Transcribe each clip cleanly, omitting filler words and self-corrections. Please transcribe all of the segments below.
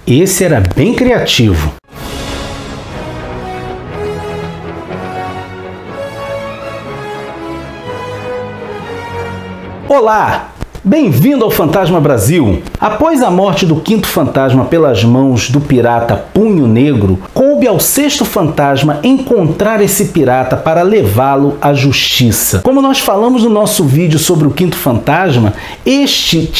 Esse era bem criativo. Olá! Bem-vindo ao Fantasma Brasil! Após a morte do quinto fantasma pelas mãos do pirata Punho Negro, coube ao sexto fantasma encontrar esse pirata para levá-lo à justiça. Como nós falamos no nosso vídeo sobre o quinto fantasma, este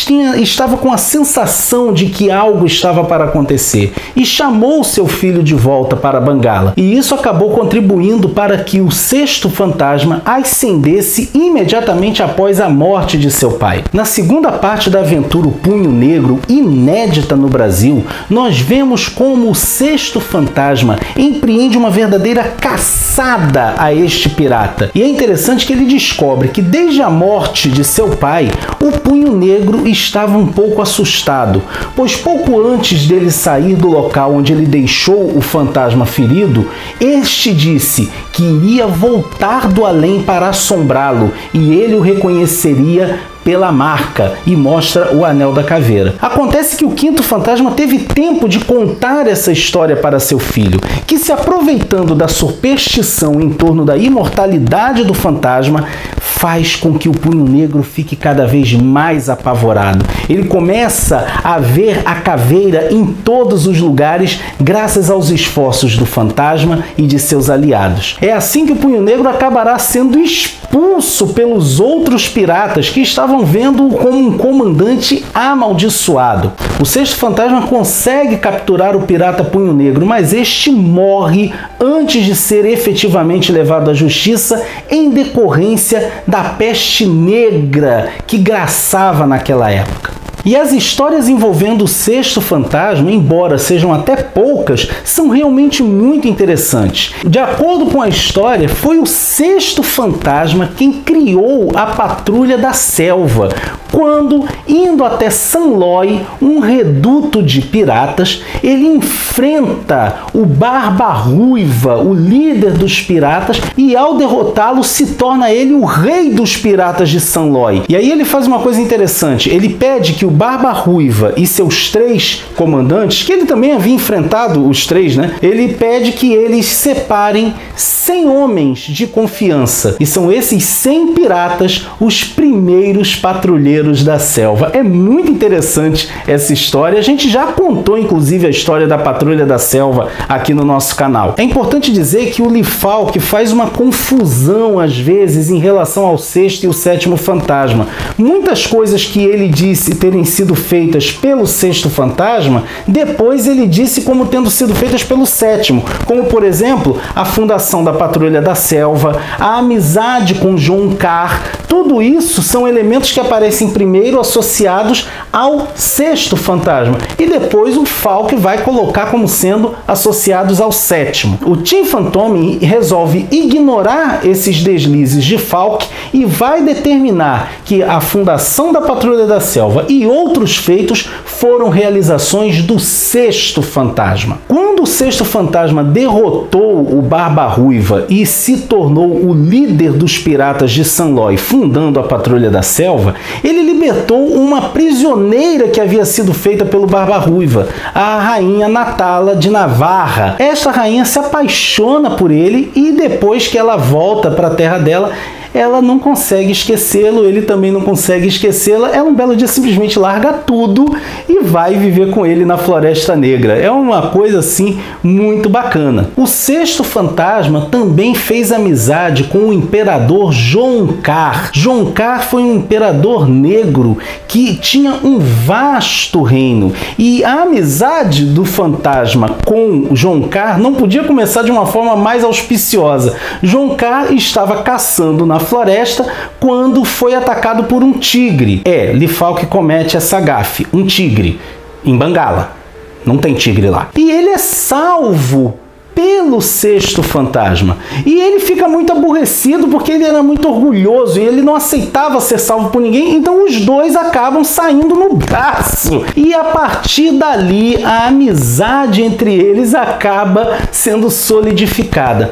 estava com a sensação de que algo estava para acontecer e chamou seu filho de volta para Bangala. E isso acabou contribuindo para que o sexto fantasma ascendesse imediatamente após a morte de seu pai. Na segunda parte da aventura O Punho Negro, inédita no Brasil, nós vemos como o sexto fantasma empreende uma verdadeira caçada a este pirata. E é interessante que ele descobre que desde a morte de seu pai, o Punho Negro estava um pouco assustado, pois pouco antes dele sair do local onde ele deixou o fantasma ferido, este disse que iria voltar do além para assombrá-lo e ele o reconheceria pela marca, e mostra o anel da caveira. Acontece que o quinto fantasma teve tempo de contar essa história para seu filho, que, se aproveitando da superstição em torno da imortalidade do fantasma, faz com que o Punho Negro fique cada vez mais apavorado. Ele começa a ver a caveira em todos os lugares graças aos esforços do fantasma e de seus aliados. É assim que o Punho Negro acabará sendo expulso pelos outros piratas que estavam vendo-o como um comandante amaldiçoado. O sexto fantasma consegue capturar o pirata Punho Negro, mas este morre antes de ser efetivamente levado à justiça em decorrência da peste negra que graçava naquela época. E as histórias envolvendo o sexto fantasma, embora sejam até poucas, são realmente muito interessantes. De acordo com a história, foi o sexto fantasma quem criou a Patrulha da Selva, quando, indo até Sanloi, um reduto de piratas, ele enfrenta o Barba Ruiva, o líder dos piratas, e ao derrotá-lo se torna ele o rei dos piratas de Sanloi. E aí ele faz uma coisa interessante, ele pede que o Barba Ruiva e seus 3 comandantes, que ele também havia enfrentado os 3, né? Ele pede que eles separem 100 homens de confiança. E são esses 100 piratas os primeiros patrulheiros da selva. É muito interessante essa história. A gente já contou, inclusive, a história da Patrulha da Selva aqui no nosso canal. É importante dizer que o Lifalk faz uma confusão, às vezes, em relação ao sexto e o sétimo fantasma. Muitas coisas que ele disse terem sido feitas pelo sexto fantasma, depois ele disse como tendo sido feitas pelo sétimo, como, por exemplo, a fundação da Patrulha da Selva, a amizade com Joncar. Tudo isso são elementos que aparecem primeiro associados ao sexto fantasma e depois o Falk vai colocar como sendo associados ao sétimo. O Tim Fantôme resolve ignorar esses deslizes de Falk e vai determinar que a fundação da Patrulha da Selva e outros feitos foram realizações do sexto fantasma. Quando o sexto fantasma derrotou o Barba Ruiva e se tornou o líder dos piratas de Sanloi, fundando a Patrulha da Selva, ele libertou uma prisioneira que havia sido feita pelo Barba Ruiva, a rainha Natala de Navarra. Esta rainha se apaixona por ele e depois que ela volta para a terra dela, ela não consegue esquecê-lo, ele também não consegue esquecê-la. Ela um belo dia simplesmente larga tudo e vai viver com ele na Floresta Negra. É uma coisa assim muito bacana. O sexto fantasma também fez amizade com o imperador Joncar. Joncar foi um imperador negro que tinha um vasto reino e a amizade do fantasma com Joncar não podia começar de uma forma mais auspiciosa. Joncar estava caçando na floresta quando foi atacado por um tigre. Lifalk comete essa gafe, um tigre, em Bangala. Não tem tigre lá. E ele é salvo pelo sexto fantasma. E ele fica muito aborrecido porque ele era muito orgulhoso e ele não aceitava ser salvo por ninguém, então os dois acabam saindo no braço. E a partir dali, a amizade entre eles acaba sendo solidificada.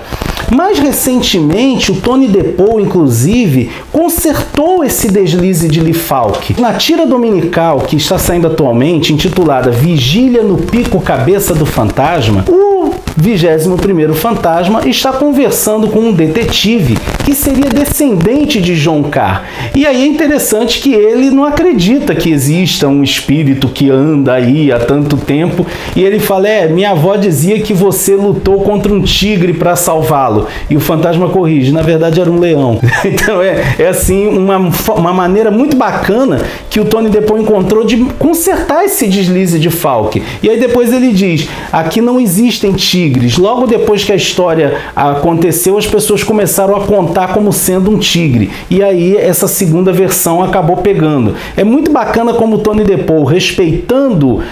Mais recentemente, o Tony DePaul, inclusive, consertou esse deslize de Lee Falk. Na tira dominical que está saindo atualmente, intitulada Vigília no Pico Cabeça do Fantasma, o 21º fantasma está conversando com um detetive que seria descendente de John Carr. E aí é interessante que ele não acredita que exista um espírito que anda aí há tanto tempo, e ele fala, minha avó dizia que você lutou contra um tigre para salvá-lo. E o fantasma corrige, na verdade era um leão. Então é assim, uma maneira muito bacana que o Tony DePaul encontrou de consertar esse deslize de Falk. E aí depois ele diz, aqui não existem tigres. Logo depois que a história aconteceu, as pessoas começaram a contar como sendo um tigre. E aí essa segunda versão acabou pegando. É muito bacana como o Tony DePaul, respeitando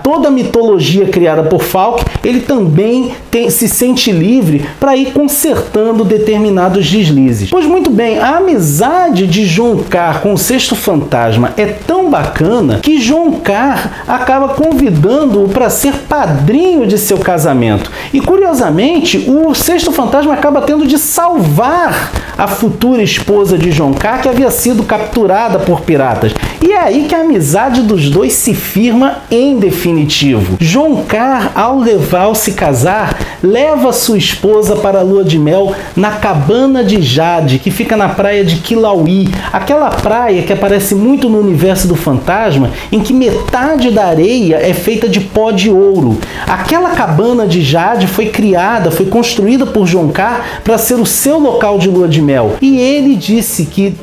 toda a mitologia criada por Falk, ele também se sente livre para ir consertando determinados deslizes. Pois muito bem, a amizade de John Carr com o sexto fantasma é tão bacana que John Carr acaba convidando-o para ser padrinho de seu casamento. E curiosamente, o sexto fantasma acaba tendo de salvar a futura esposa de John Carr, que havia sido capturada por piratas. E é aí que a amizade dos dois se firma em definitivo. John Carr, ao se casar, leva sua esposa para a lua de mel na cabana de Jade, que fica na praia de Kilauea, aquela praia que aparece muito no universo do fantasma, em que metade da areia é feita de pó de ouro. Aquela cabana de Jade foi construída por John Carr para ser o seu local de lua de mel. E ele disse que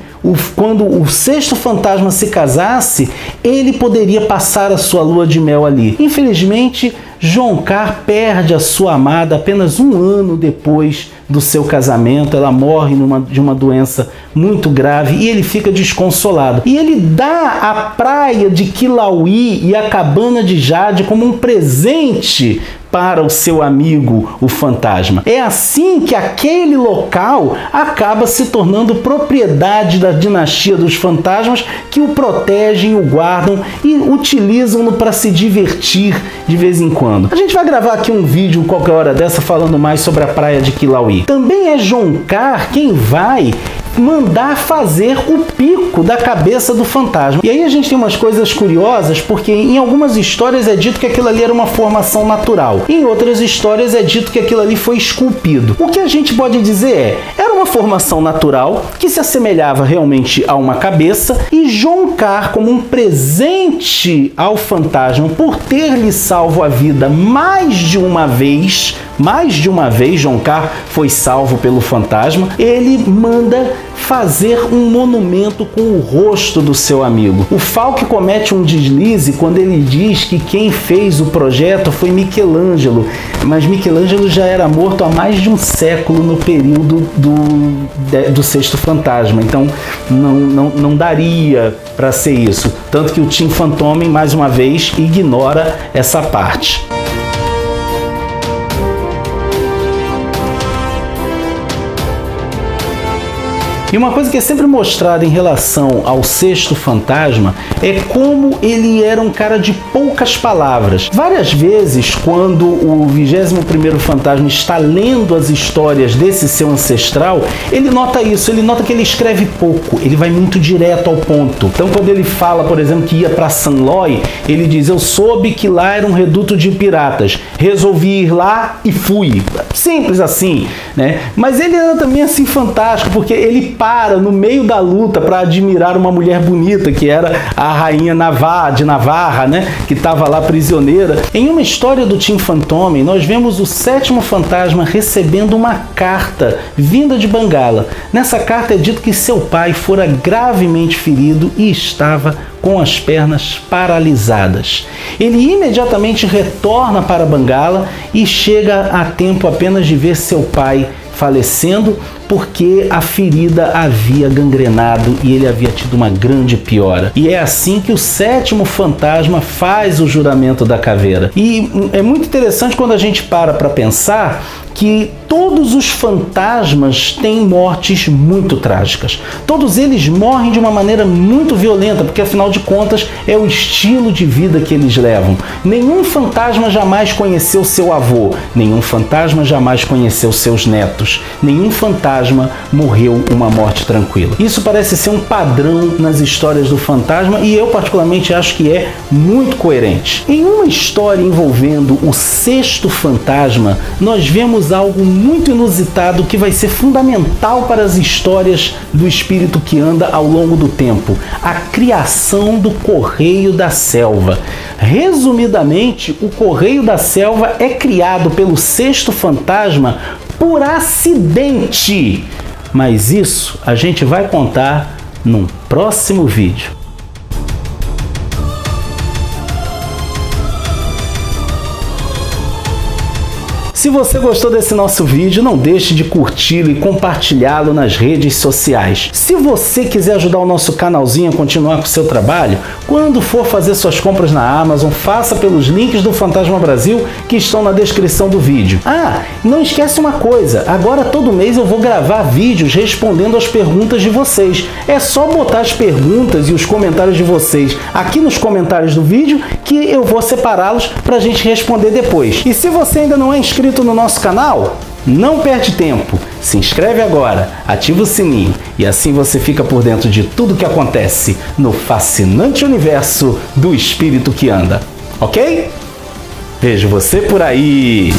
quando o sexto fantasma se casasse, ele poderia passar a sua lua de mel ali. Infelizmente, John Carr perde a sua amada apenas um ano depois do seu casamento. Ela morre de uma doença muito grave e ele fica desconsolado. E ele dá a praia de Kilauea e a cabana de Jade como um presente para o seu amigo, o fantasma. É assim que aquele local acaba se tornando propriedade da dinastia dos fantasmas, que o protegem, o guardam e utilizam-no para se divertir de vez em quando. A gente vai gravar aqui um vídeo qualquer hora dessa falando mais sobre a praia de Kilauea. Também é John Carr quem vai mandar fazer o pico da cabeça do fantasma. E aí a gente tem umas coisas curiosas, porque em algumas histórias é dito que aquilo ali era uma formação natural. Em outras histórias é dito que aquilo ali foi esculpido. O que a gente pode dizer era uma formação natural que se assemelhava realmente a uma cabeça, e John Carr, como um presente ao fantasma por ter lhe salvo a vida mais de uma vez, John Carr foi salvo pelo fantasma, ele manda fazer um monumento com o rosto do seu amigo. O Falk comete um deslize quando ele diz que quem fez o projeto foi Michelangelo, mas Michelangelo já era morto há mais de um século no período do sexto fantasma, então não daria para ser isso. Tanto que o Tim Fantomen, mais uma vez, ignora essa parte. E uma coisa que é sempre mostrada em relação ao sexto fantasma é como ele era um cara de poucas palavras. Várias vezes, quando o 21º fantasma está lendo as histórias desse seu ancestral, ele nota isso, ele nota que ele escreve pouco, ele vai muito direto ao ponto. Então, quando ele fala, por exemplo, que ia para Sanloy, ele diz, eu soube que lá era um reduto de piratas, resolvi ir lá e fui. Simples assim, né? Mas ele era também assim fantástico, porque ele para no meio da luta para admirar uma mulher bonita, que era a rainha de Navarra, né? Que estava lá prisioneira. Em uma história do Tim Fantomen, nós vemos o sétimo fantasma recebendo uma carta vinda de Bengala. Nessa carta é dito que seu pai fora gravemente ferido e estava com as pernas paralisadas. Ele imediatamente retorna para Bengala e chega a tempo apenas de ver seu pai falecendo porque a ferida havia gangrenado e ele havia tido uma grande piora. E é assim que o sétimo fantasma faz o juramento da caveira. E é muito interessante quando a gente para pensar que todos os fantasmas têm mortes muito trágicas. Todos eles morrem de uma maneira muito violenta, porque afinal de contas é o estilo de vida que eles levam. Nenhum fantasma jamais conheceu seu avô, nenhum fantasma jamais conheceu seus netos, nenhum fantasma morreu uma morte tranquila. Isso parece ser um padrão nas histórias do fantasma e eu particularmente acho que é muito coerente. Em uma história envolvendo o sexto fantasma, nós vemos algo muito inusitado que vai ser fundamental para as histórias do espírito que anda ao longo do tempo: a criação do Correio da Selva. Resumidamente, o Correio da Selva é criado pelo sexto fantasma por acidente. Mas isso a gente vai contar num próximo vídeo. Se você gostou desse nosso vídeo, não deixe de curti-lo e compartilhá-lo nas redes sociais. Se você quiser ajudar o nosso canalzinho a continuar com o seu trabalho, quando for fazer suas compras na Amazon, faça pelos links do Fantasma Brasil que estão na descrição do vídeo. Ah, não esquece uma coisa, agora todo mês eu vou gravar vídeos respondendo as perguntas de vocês. É só botar as perguntas e os comentários de vocês aqui nos comentários do vídeo que eu vou separá-los para a gente responder depois. E se você ainda não é inscrito no nosso canal, não perde tempo, se inscreve agora, ativa o sininho e assim você fica por dentro de tudo que acontece no fascinante universo do espírito que anda, ok? Vejo você por aí!